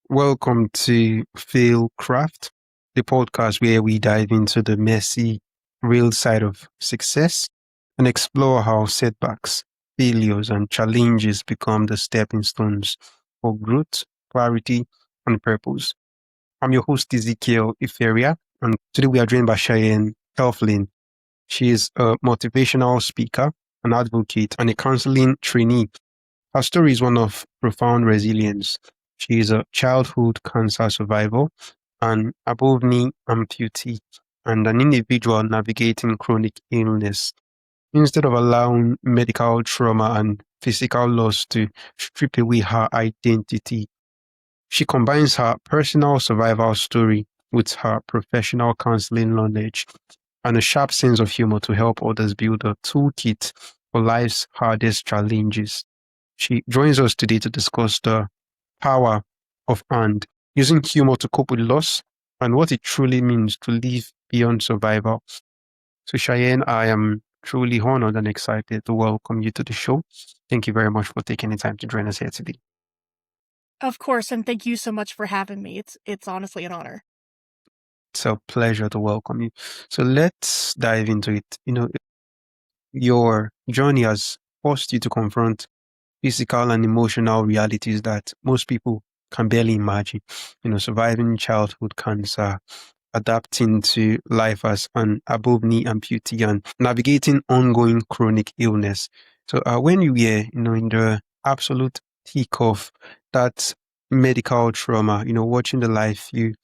Welcome to FailCraft, the podcast where we dive into the messy, real side of success and explore how setbacks, failures, and challenges become the stepping stones for growth, clarity, and purpose. I'm your host, Ezekiel Iferia, and today we are joined by Cheyenne Heflin. She is a motivational speaker, an advocate, and a counseling trainee. Her story is one of profound resilience. She is a childhood cancer survivor, an above knee amputee, and an individual navigating chronic illness. Instead of allowing medical trauma and physical loss to strip away her identity, she combines her personal survival story with her professional counseling knowledge and a sharp sense of humor to help others build a toolkit for life's hardest challenges. She joins us today to discuss the power of and using humor to cope with loss and what it truly means to live beyond survival. So, Cheyenne, I am truly honored and excited to welcome you to the show. Thank you very much for taking the time to join us here today. Of course, and thank you so much for having me. It's honestly an honor. It's a pleasure to welcome you. So let's dive into it. Your journey has forced you to confront physical and emotional realities that most people can barely imagine. Surviving childhood cancer, adapting to life as an above knee amputee, and navigating ongoing chronic illness. So when you were, in the absolute thick of that medical trauma, watching the life you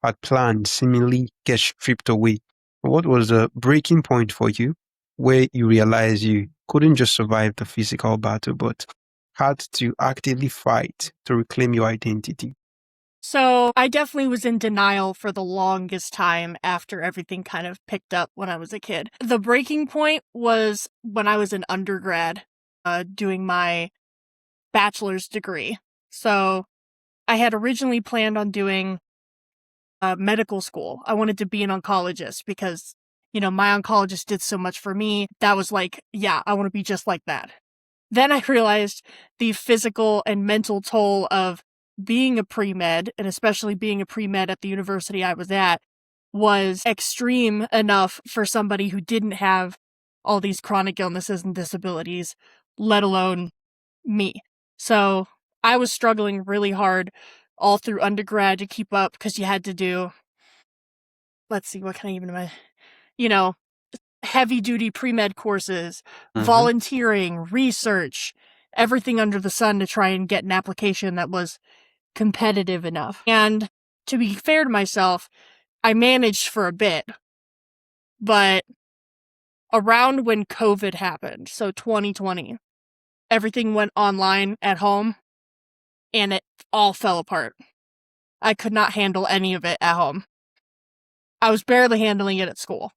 had planned seemingly get stripped away, what was the breaking point for you where you realized you couldn't just survive the physical battle, but had to actively fight to reclaim your identity? So I definitely was in denial for the longest time after everything kind of picked up when I was a kid. The breaking point was when I was an undergrad doing my bachelor's degree. So I had originally planned on doing medical school. I wanted to be an oncologist because, my oncologist did so much for me. That was like, yeah, I want to be just like that. Then I realized the physical and mental toll of being a pre-med, and especially being a pre-med at the university I was at, was extreme enough for somebody who didn't have all these chronic illnesses and disabilities, let alone me. So I was struggling really hard all through undergrad to keep up because you had to do, let's see, what can I even imagine? Heavy duty pre-med courses, volunteering, research, everything under the sun to try and get an application that was competitive enough. And to be fair to myself, I managed for a bit, but around when COVID happened, so 2020, everything went online at home and it all fell apart. I could not handle any of it at home. I was barely handling it at school.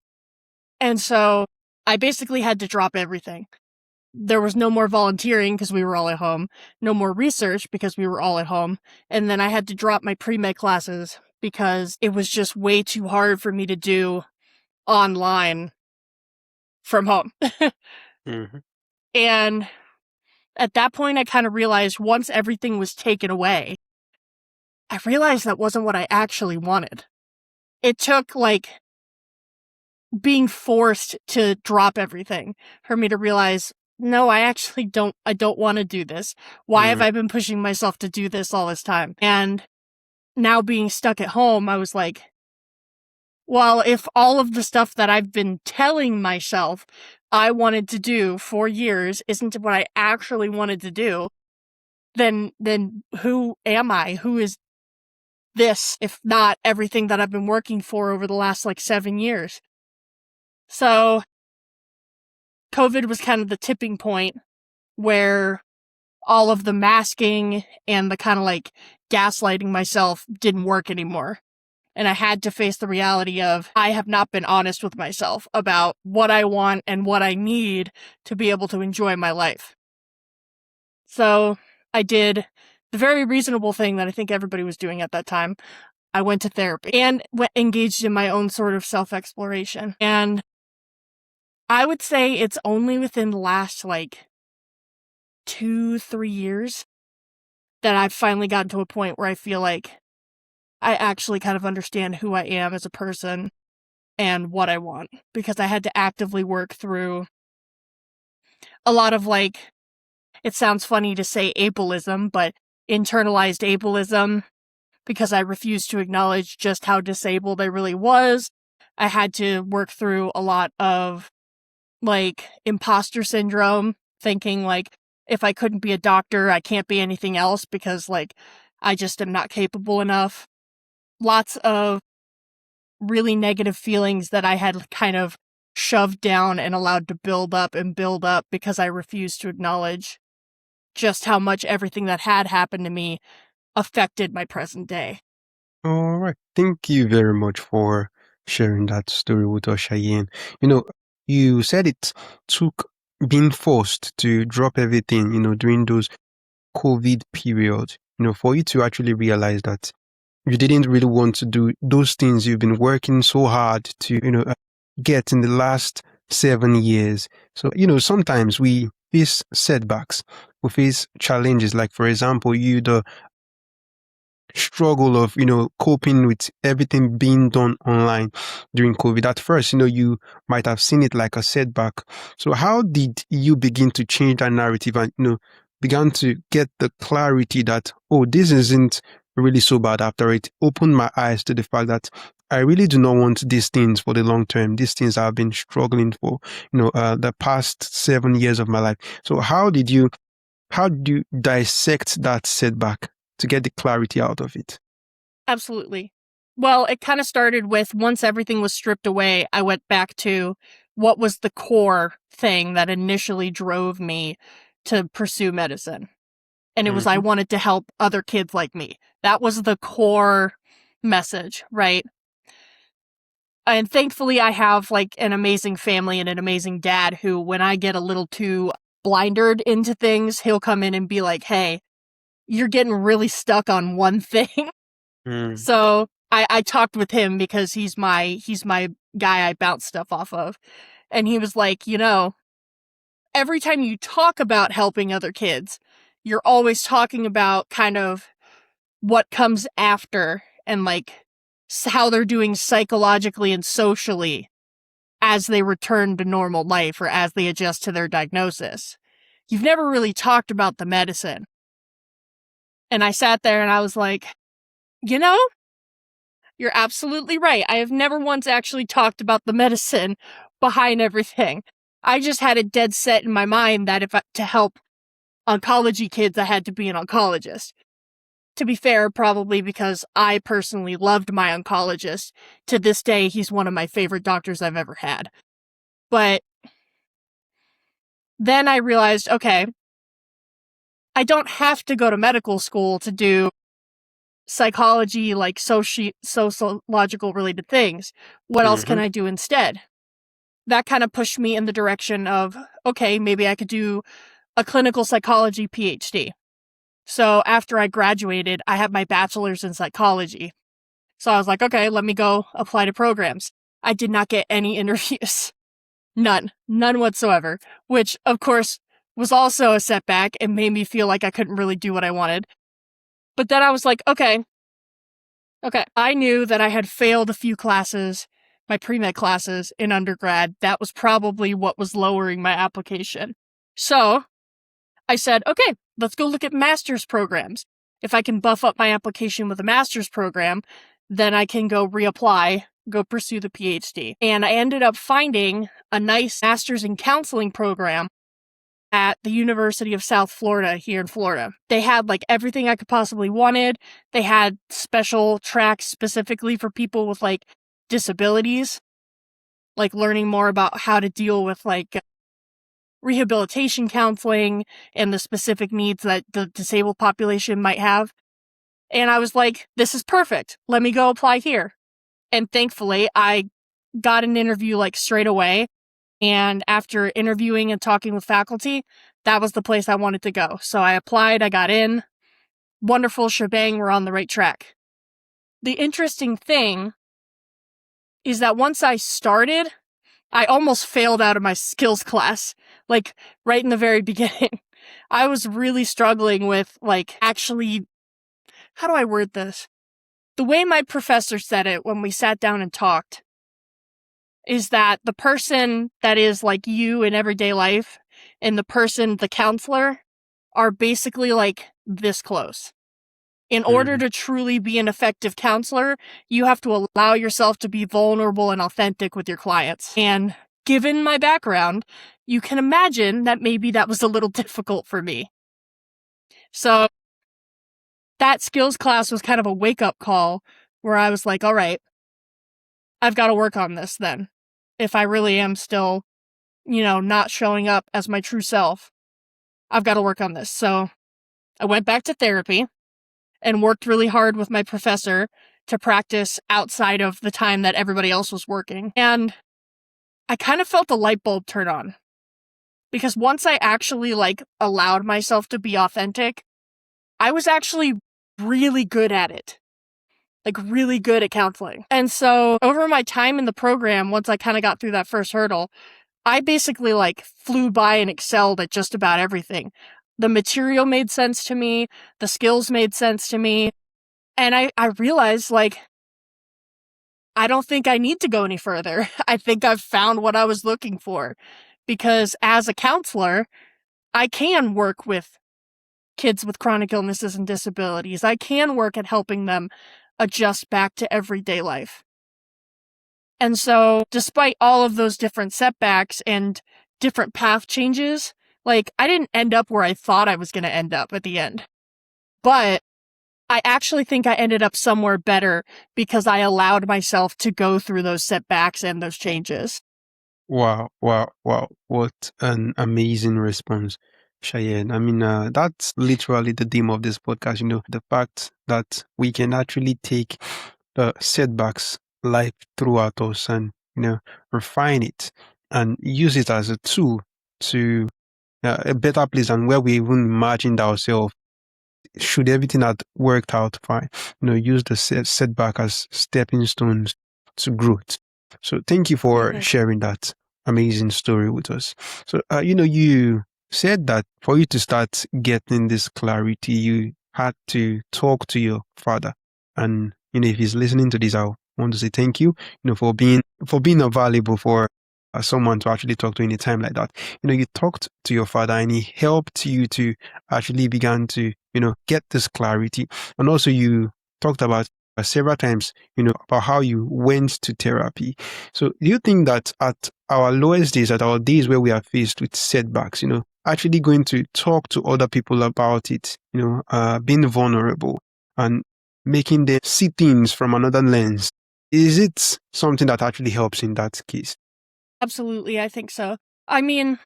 And so I basically had to drop everything. There was no more volunteering because we were all at home, no more research because we were all at home, and then I had to drop my pre-med classes because it was just way too hard for me to do online from home. And at that point, I kind of realized once everything was taken away, I realized that wasn't what I actually wanted. It took being forced to drop everything for me to realize, no, I actually don't want to do this. Why have I been pushing myself to do this all this time? And now being stuck at home, I was like, well, if all of the stuff that I've been telling myself I wanted to do for years isn't what I actually wanted to do, then who am I? Who is this, if not everything that I've been working for over the last 7 years? So COVID was kind of the tipping point where all of the masking and the kind of gaslighting myself didn't work anymore. And I had to face the reality of I have not been honest with myself about what I want and what I need to be able to enjoy my life. So I did the very reasonable thing that I think everybody was doing at that time. I went to therapy and engaged in my own sort of self-exploration. And I would say it's only within the last 2-3 years that I've finally gotten to a point where I feel like I actually kind of understand who I am as a person and what I want, because I had to actively work through a lot of, like, it sounds funny to say ableism, but internalized ableism, because I refused to acknowledge just how disabled I really was. I had to work through a lot of, like, imposter syndrome, thinking, like, if I couldn't be a doctor, I can't be anything else because, like, I just am not capable enough. Lots of really negative feelings that I had kind of shoved down and allowed to build up and build up because I refused to acknowledge just how much everything that had happened to me affected my present day. All right. Thank you very much for sharing that story with us, Cheyenne. You know, you said it took being forced to drop everything, during those COVID period, for you to actually realize that you didn't really want to do those things you've been working so hard to, get in the last 7 years. So, sometimes we face setbacks, we face challenges. Like, for example, the struggle of coping with everything being done online during COVID. At first, you might have seen it like a setback. So how did you begin to change that narrative and began to get the clarity that, oh, this isn't really so bad? After it opened my eyes to the fact that I really do not want these things for the long term. These things I've been struggling for the past 7 years of my life. So how did you dissect that setback to get the clarity out of it? Absolutely. Well, it kind of started with, once everything was stripped away, I went back to what was the core thing that initially drove me to pursue medicine. And it was, I wanted to help other kids like me. That was the core message, right? And thankfully, I have, like, an amazing family and an amazing dad who, when I get a little too blindered into things, he'll come in and be like, hey, you're getting really stuck on one thing. So I talked with him because he's my guy I bounce stuff off of. And he was like, every time you talk about helping other kids, you're always talking about kind of what comes after and, like, how they're doing psychologically and socially as they return to normal life or as they adjust to their diagnosis. You've never really talked about the medicine. And I sat there and I was like, you're absolutely right. I have never once actually talked about the medicine behind everything. I just had it dead set in my mind that to help oncology kids, I had to be an oncologist. To be fair, probably because I personally loved my oncologist. To this day, he's one of my favorite doctors I've ever had. But then I realized, okay, I don't have to go to medical school to do psychology, like sociological related things. What else can I do instead? That kind of pushed me in the direction of, okay, maybe I could do a clinical psychology PhD. So after I graduated, I had my bachelor's in psychology. So I was like, okay, let me go apply to programs. I did not get any interviews. None whatsoever, which of course was also a setback and made me feel like I couldn't really do what I wanted. But then I was like, okay, I knew that I had failed a few classes, my pre-med classes in undergrad. That was probably what was lowering my application. So I said, okay, let's go look at master's programs. If I can buff up my application with a master's program, then I can go reapply, go pursue the PhD. And I ended up finding a nice master's in counseling program at the University of South Florida here in Florida. They had, like, everything I could possibly wanted. They had special tracks specifically for people with, like, disabilities, like learning more about how to deal with, like, rehabilitation counseling and the specific needs that the disabled population might have. And I was like, this is perfect. Let me go apply here. And thankfully, I got an interview, like, straight away. And after interviewing and talking with faculty, that was the place I wanted to go. So I applied, I got in. Wonderful shebang, we're on the right track. The interesting thing is that once I started, I almost failed out of my skills class, like, right in the very beginning. I was really struggling with, like, actually, how do I word this? The way my professor said it when we sat down and talked is that the person that is like you in everyday life and the person, the counselor, are basically like this close. In order to truly be an effective counselor, you have to allow yourself to be vulnerable and authentic with your clients. And given my background, you can imagine that maybe that was a little difficult for me. So that skills class was kind of a wake-up call where I was like, all right, I've got to work on this then. If I really am still, not showing up as my true self, I've got to work on this. So I went back to therapy and worked really hard with my professor to practice outside of the time that everybody else was working. And I kind of felt the light bulb turn on. Because once I actually, allowed myself to be authentic, I was actually really good at it. Really good at counseling. And so over my time in the program, once I kind of got through that first hurdle, I basically, flew by and excelled at just about everything. The material made sense to me. The skills made sense to me. And I realized, I don't think I need to go any further. I think I've found what I was looking for. Because as a counselor, I can work with kids with chronic illnesses and disabilities. I can work at helping them adjust back to everyday life. And so, despite all of those different setbacks and different path changes, I didn't end up where I thought I was going to end up at the end. But I actually think I ended up somewhere better because I allowed myself to go through those setbacks and those changes. Wow, wow, wow. What an amazing response, Cheyenne. I mean, that's literally the theme of this podcast, the fact that we can actually take the setbacks life throughout us and, refine it and use it as a tool to a better place than where we even imagined ourselves. Should everything had worked out fine, use the setback as stepping stones to growth. So thank you for sharing that amazing story with us. So, you said that for you to start getting this clarity, you had to talk to your father. And, if he's listening to this, I want to say thank you, for being available for someone to actually talk to in a time like that. You talked to your father and he helped you to actually begin to, get this clarity. And also you talked about several times, about how you went to therapy. So do you think that at our lowest days, at our days where we are faced with setbacks, actually going to talk to other people about it, being vulnerable and making them see things from another lens, is it something that actually helps in that case? Absolutely, I think so. I mean,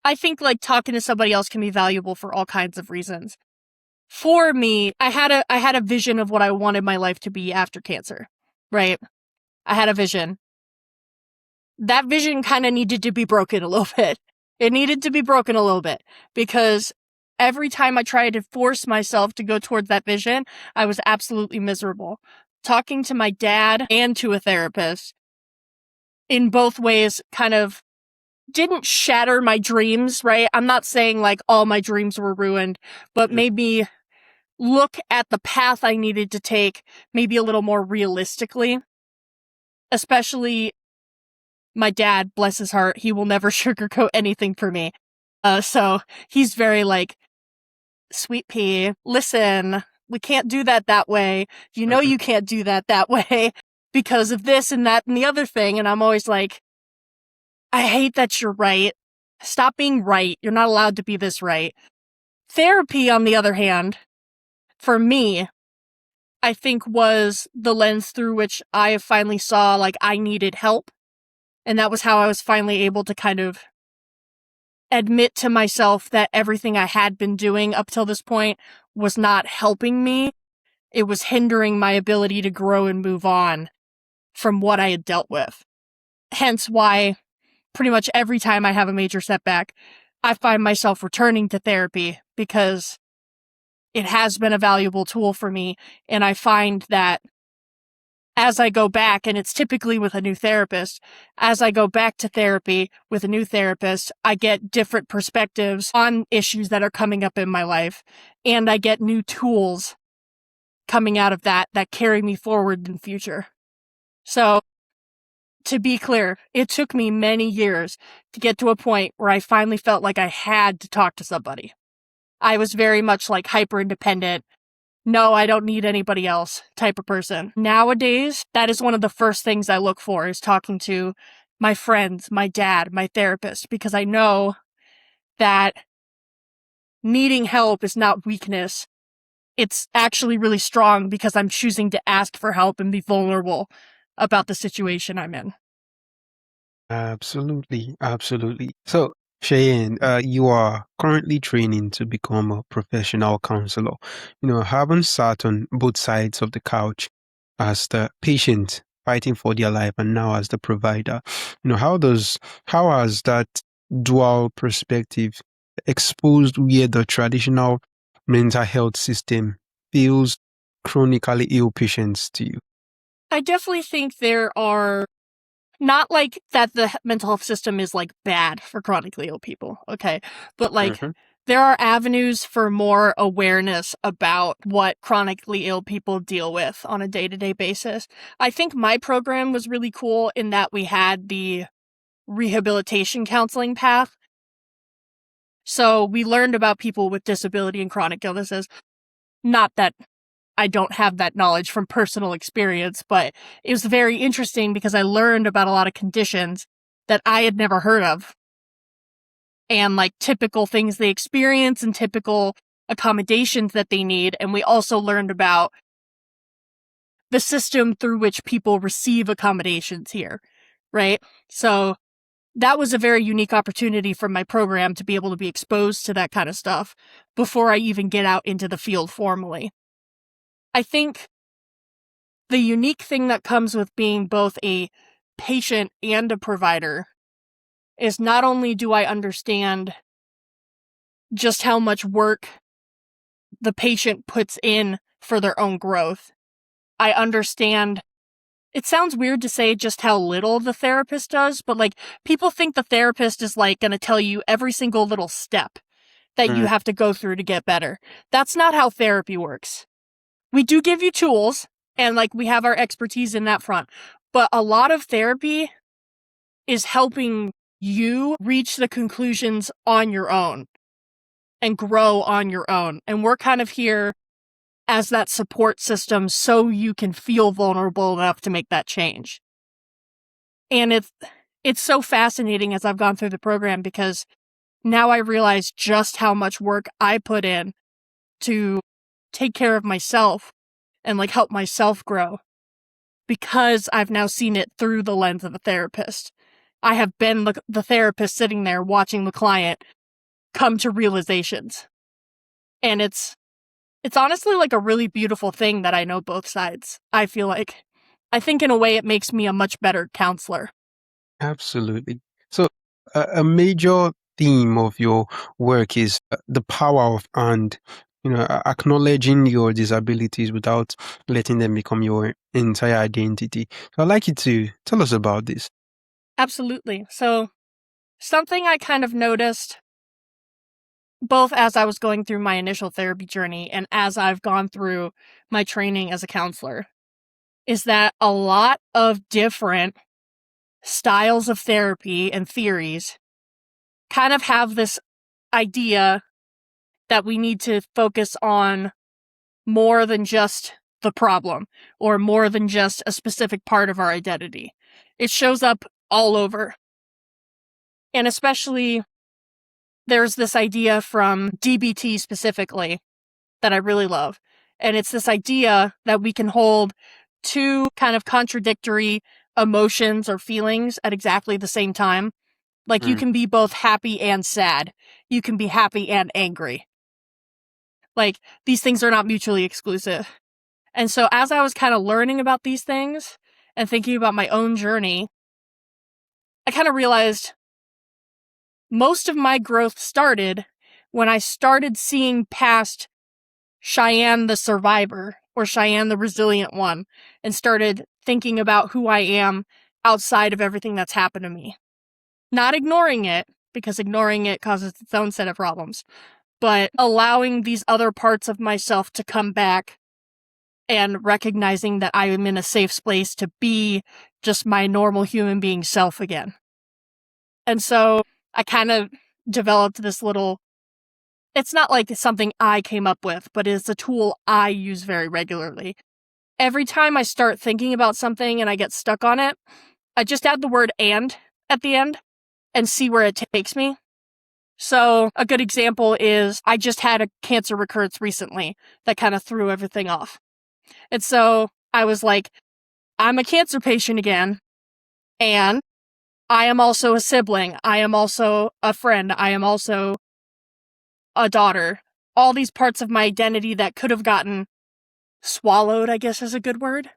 I think talking to somebody else can be valuable for all kinds of reasons. For me, I had a vision of what I wanted my life to be after cancer, right? I had a vision. That vision kind of needed to be broken a little bit. It needed to be broken a little bit because every time I tried to force myself to go towards that vision, I was absolutely miserable. Talking to my dad and to a therapist in both ways kind of didn't shatter my dreams, right? I'm not saying all my dreams were ruined, but maybe look at the path I needed to take maybe a little more realistically. Especially my dad, bless his heart, he will never sugarcoat anything for me. So he's very sweet pea, listen, we can't do that way. You can't do that way because of this and that and the other thing. And I'm always like, I hate that you're right. Stop being right. You're not allowed to be this right. Therapy, on the other hand, for me, I think was the lens through which I finally saw I needed help. And that was how I was finally able to kind of admit to myself that everything I had been doing up till this point was not helping me. It was hindering my ability to grow and move on from what I had dealt with. Hence why pretty much every time I have a major setback, I find myself returning to therapy because it has been a valuable tool for me. And I find that as I go back, and it's typically with a new therapist, as I go back to therapy with a new therapist, I get different perspectives on issues that are coming up in my life, and I get new tools coming out of that carry me forward in the future. So, to be clear, it took me many years to get to a point where I finally felt like I had to talk to somebody. I was very much like hyper independent. No, I don't need anybody else type of person. Nowadays, that is one of the first things I look for, is talking to my friends, my dad, my therapist, because I know that needing help is not weakness. It's actually really strong because I'm choosing to ask for help and be vulnerable about the situation I'm in. Absolutely, absolutely. So, Cheyenne, you are currently training to become a professional counselor. Having sat on both sides of the couch as the patient fighting for their life and now as the provider, how has that dual perspective exposed where the traditional mental health system feels chronically ill patients to you? I definitely think there are, not like that the mental health system is like bad for chronically ill people, okay? But like, there are avenues for more awareness about what chronically ill people deal with on a day-to-day basis. I think my program was really cool in that we had the rehabilitation counseling path. So we learned about people with disability and chronic illnesses. Not that I don't have that knowledge from personal experience, but it was very interesting because I learned about a lot of conditions that I had never heard of, and like typical things they experience and typical accommodations that they need. And we also learned about the system through which people receive accommodations here, right? So that was a very unique opportunity from my program to be able to be exposed to that kind of stuff before I even get out into the field formally. I think the unique thing that comes with being both a patient and a provider is not only do I understand just how much work the patient puts in for their own growth, I understand, it sounds weird to say just how little the therapist does, but like, people think the therapist is like going to tell you every single little step that you have to go through to get better. That's not how therapy works. We do give you tools, and like, we have our expertise in that front, but a lot of therapy is helping you reach the conclusions on your own and grow on your own. And we're kind of here as that support system so you can feel vulnerable enough to make that change. And it's so fascinating as I've gone through the program, because now I realize just how much work I put in to take care of myself and like help myself grow, because I've now seen it through the lens of a therapist. I have been the therapist sitting there watching the client come to realizations. And it's honestly like a really beautiful thing that I know both sides. I think in a way it makes me a much better counselor. Absolutely. So, a major theme of your work is the power of and acknowledging your disabilities without letting them become your entire identity. So, I'd like you to tell us about this. Absolutely. So, something I kind of noticed both as I was going through my initial therapy journey and as I've gone through my training as a counselor is that a lot of different styles of therapy and theories kind of have this idea that we need to focus on more than just the problem or more than just a specific part of our identity. It shows up all over. And especially, there's this idea from DBT specifically that I really love. And it's this idea that we can hold two kind of contradictory emotions or feelings at exactly the same time. Like, you can be both happy and sad. You can be happy and angry. Like, these things are not mutually exclusive. And so as I was kind of learning about these things and thinking about my own journey, I kind of realized most of my growth started when I started seeing past Cheyenne the survivor or Cheyenne the resilient one, and started thinking about who I am outside of everything that's happened to me. Not ignoring it, because ignoring it causes its own set of problems, but allowing these other parts of myself to come back and recognizing that I am in a safe space to be just my normal human being self again. And so I kind of developed this little, it's not like something I came up with, but it's a tool I use very regularly. Every time I start thinking about something and I get stuck on it, I just add the word "and" at the end and see where it takes me. So a good example is I just had a cancer recurrence recently that kind of threw everything off. And so I was like, I'm a cancer patient again, and I am also a sibling. I am also a friend. I am also a daughter. All these parts of my identity that could have gotten swallowed, I guess is a good word,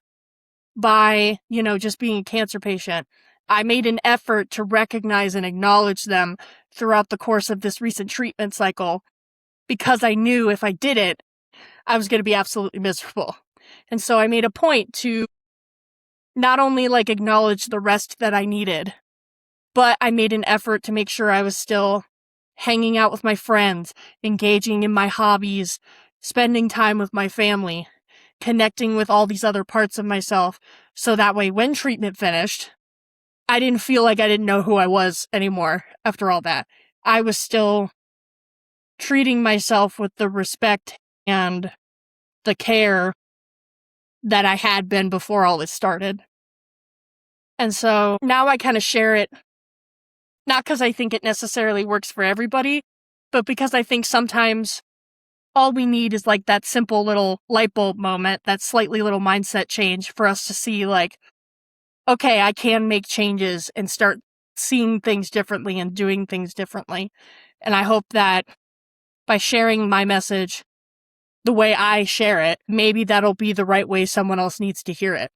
by, just being a cancer patient. I made an effort to recognize and acknowledge them throughout the course of this recent treatment cycle, because I knew if I didn't, I was going to be absolutely miserable. And so I made a point to not only acknowledge the rest that I needed, but I made an effort to make sure I was still hanging out with my friends, engaging in my hobbies, spending time with my family, connecting with all these other parts of myself, so that way when treatment finished, I didn't feel like I didn't know who I was anymore after all that. I was still treating myself with the respect and the care that I had been before all this started. And so now I kind of share it, not because I think it necessarily works for everybody, but because I think sometimes all we need is that simple little light bulb moment, that slightly little mindset change for us to see okay, I can make changes and start seeing things differently and doing things differently. And I hope that by sharing my message the way I share it, maybe that'll be the right way someone else needs to hear it.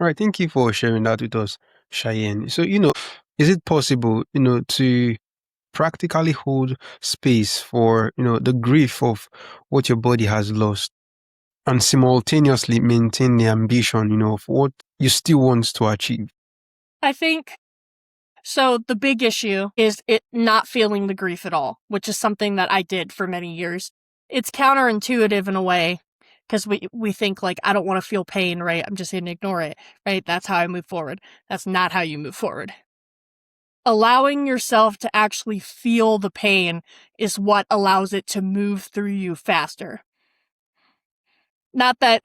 All right, thank you for sharing that with us, Cheyenne. So, is it possible, to practically hold space for, the grief of what your body has lost and simultaneously maintain the ambition, of what you still want to achieve? I think so. The big issue is it not feeling the grief at all, which is something that I did for many years. It's counterintuitive in a way, because we think I don't want to feel pain, right? I'm just going to ignore it, right? That's how I move forward. That's not how you move forward. Allowing yourself to actually feel the pain is what allows it to move through you faster. Not that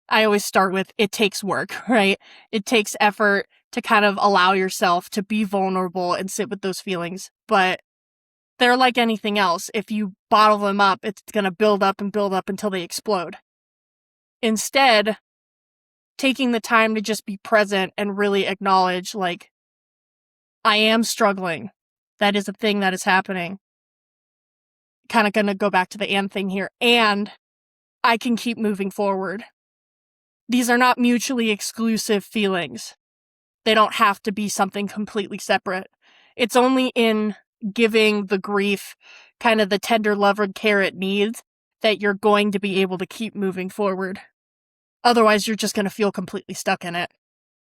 I always start with, it takes work, right? It takes effort to kind of allow yourself to be vulnerable and sit with those feelings. But they're like anything else. If you bottle them up, it's going to build up and build up until they explode. Instead, taking the time to just be present and really acknowledge, I am struggling. That is a thing that is happening. Kind of going to go back to the "and" thing here. And I can keep moving forward. These are not mutually exclusive feelings. They don't have to be something completely separate. It's only in giving the grief kind of the tender love and care it needs that you're going to be able to keep moving forward. Otherwise, you're just going to feel completely stuck in it.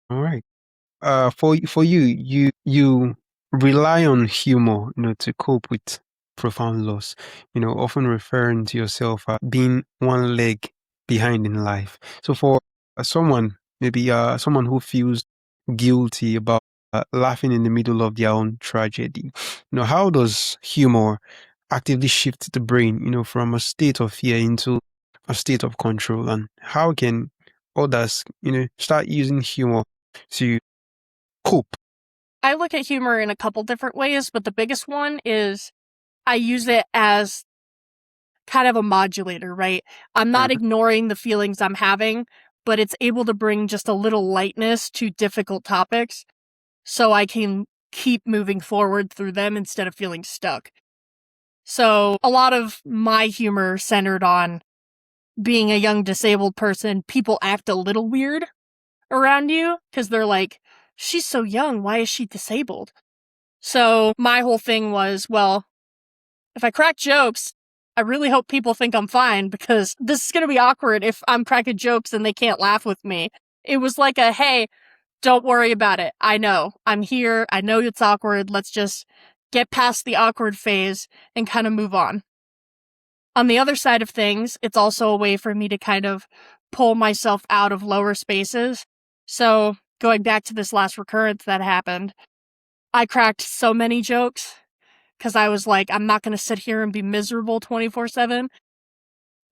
All right. For you rely on humor, to cope with profound loss. Often referring to yourself as being one leg behind in life. So for someone, maybe someone who feels guilty about laughing in the middle of their own tragedy, how does humor actively shift the brain, from a state of fear into a state of control, and how can others, start using humor to cope? I look at humor in a couple different ways, but the biggest one is I use it as kind of a modulator, right? I'm not ignoring the feelings I'm having, but it's able to bring just a little lightness to difficult topics so I can keep moving forward through them instead of feeling stuck. So a lot of my humor centered on being a young disabled person. People act a little weird around you because they're like, she's so young, why is she disabled? So my whole thing was, well, if I crack jokes, I really hope people think I'm fine because this is going to be awkward if I'm cracking jokes and they can't laugh with me. It was like a, hey, don't worry about it. I know. I'm here. I know it's awkward. Let's just get past the awkward phase and kind of move on. On the other side of things, it's also a way for me to kind of pull myself out of lower spaces. So, going back to this last recurrence that happened, I cracked so many jokes because I was like, I'm not going to sit here and be miserable 24/7.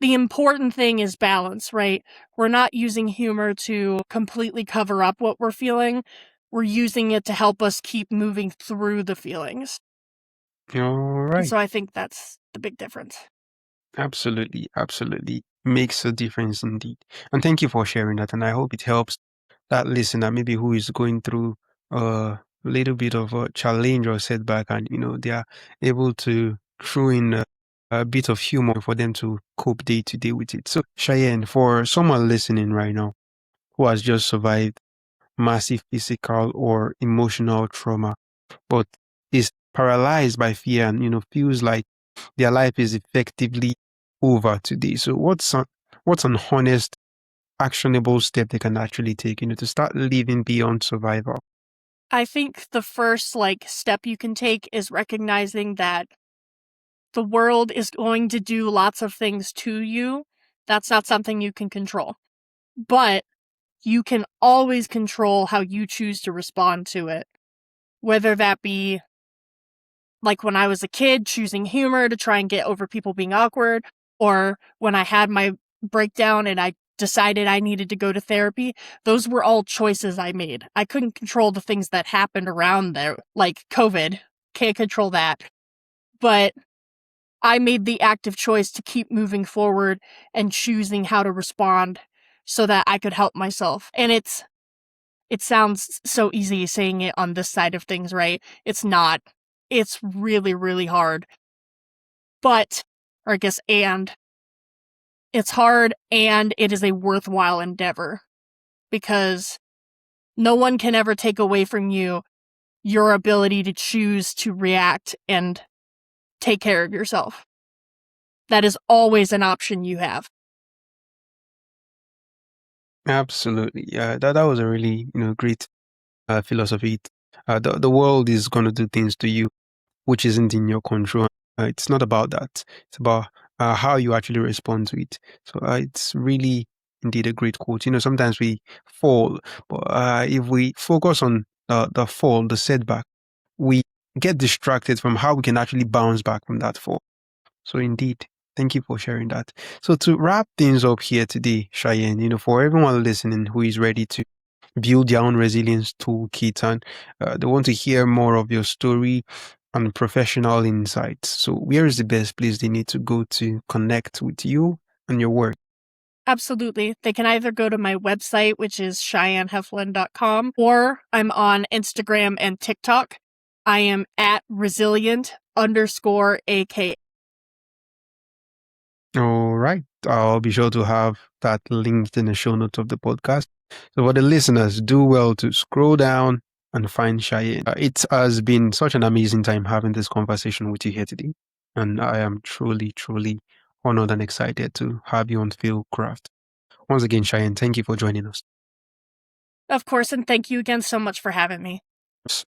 The important thing is balance, right? We're not using humor to completely cover up what we're feeling. We're using it to help us keep moving through the feelings. All And right. so I think that's the big difference. Absolutely, absolutely. Makes a difference indeed. And thank you for sharing that. And I hope it helps that listener, maybe who is going through a little bit of a challenge or setback, and they are able to throw in a bit of humor for them to cope day to day with it. So, Cheyenne, for someone listening right now who has just survived massive physical or emotional trauma, but is paralyzed by fear and feels like their life is effectively over today. So what's an honest, actionable step they can actually take, to start living beyond survival? I think the first step you can take is recognizing that the world is going to do lots of things to you. That's not something you can control. But you can always control how you choose to respond to it. Whether that be like when I was a kid, choosing humor to try and get over people being awkward, or when I had my breakdown and I decided I needed to go to therapy, those were all choices I made. I couldn't control the things that happened around there, like COVID. Can't control that. But I made the active choice to keep moving forward and choosing how to respond so that I could help myself. And it sounds so easy saying it on this side of things, right? It's not. It's really, really hard. But, or I guess, and it's hard and it is a worthwhile endeavor because no one can ever take away from you your ability to choose to react and take care of yourself. That is always an option you have. Absolutely. Yeah, that was a really, great philosophy. The world is going to do things to you which isn't in your control. It's not about that. It's about how you actually respond to it. So it's really indeed a great quote. Sometimes we fall, but if we focus on the fall, the setback, we get distracted from how we can actually bounce back from that fall. So indeed, thank you for sharing that. So to wrap things up here today, Cheyenne, for everyone listening who is ready to build their own resilience toolkit and they want to hear more of your story and professional insights. So where is the best place they need to go to connect with you and your work? Absolutely. They can either go to my website, which is CheyenneHeflin.com, or I'm on Instagram and TikTok. I am at resilient_AK. All right. I'll be sure to have that linked in the show notes of the podcast. So for the listeners, do well to scroll down and find Cheyenne. It has been such an amazing time having this conversation with you here today. And I am truly, truly honored and excited to have you on FailCraft. Once again, Cheyenne, thank you for joining us. Of course, and thank you again so much for having me.